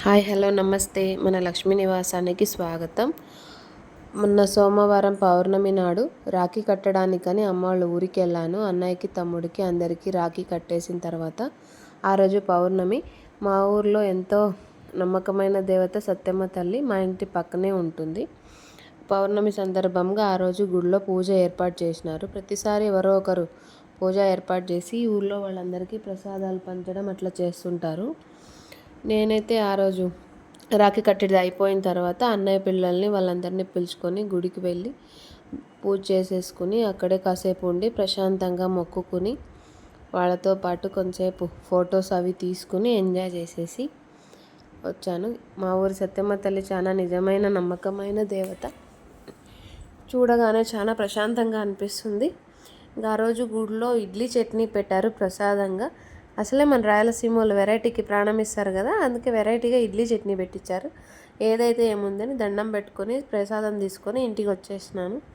Hi hello నమస్తే మన లక్ష్మీ నివాసానికి స్వాగతం. మొన్న సోమవారం పౌర్ణమి నాడు రాఖీ కట్టడానికని అమ్మ వాళ్ళ ఊరికి వెళ్ళాను. అన్నయ్యకి తమ్ముడికి అందరికీ రాఖీ కట్టేసిన తర్వాత ఆ రోజు పౌర్ణమి. మా ఊర్లో ఎంతో నమ్మకమైన దేవత సత్యమ్మ తల్లి మా ఇంటి పక్కనే ఉంటుంది. పౌర్ణమి సందర్భంగా ఆ రోజు గుడిలో పూజ ఏర్పాటు చేసినారు. ప్రతిసారి ఎవరో ఒకరు పూజ ఏర్పాటు చేసి ఊళ్ళో వాళ్ళందరికీ ప్రసాదాలు పంచడం అట్లా చేస్తుంటారు. నేనైతే ఆ రోజు రాఖీ కట్టేది అయిపోయిన తర్వాత అన్నయ్య పిల్లల్ని వాళ్ళందరినీ పిలుచుకొని గుడికి వెళ్ళి పూజ చేసేసుకుని అక్కడే కాసేపు ఉండి ప్రశాంతంగా మొక్కుకుని వాళ్ళతో పాటు కొంచెంసేపు ఫొటోస్ అవి తీసుకుని ఎంజాయ్ చేసేసి వచ్చాను. మా ఊరి సత్యమ్మ తల్లి చాలా నిజమైన నమ్మకమైన దేవత. చూడగానే చాలా ప్రశాంతంగా అనిపిస్తుంది. ఇంకా ఆ రోజు గుడిలో ఇడ్లీ చట్నీ పెట్టారు ప్రసాదంగా. అసలే మన రాయలసీమ వాళ్ళు వెరైటీకి ప్రాణం ఇస్తారు కదా, అందుకే వెరైటీగా ఇడ్లీ చట్నీ పెట్టించారు. ఏదైతే ఏముందని దండం పెట్టుకొని ప్రసాదం తీసుకొని ఇంటికి వచ్చేసినాను.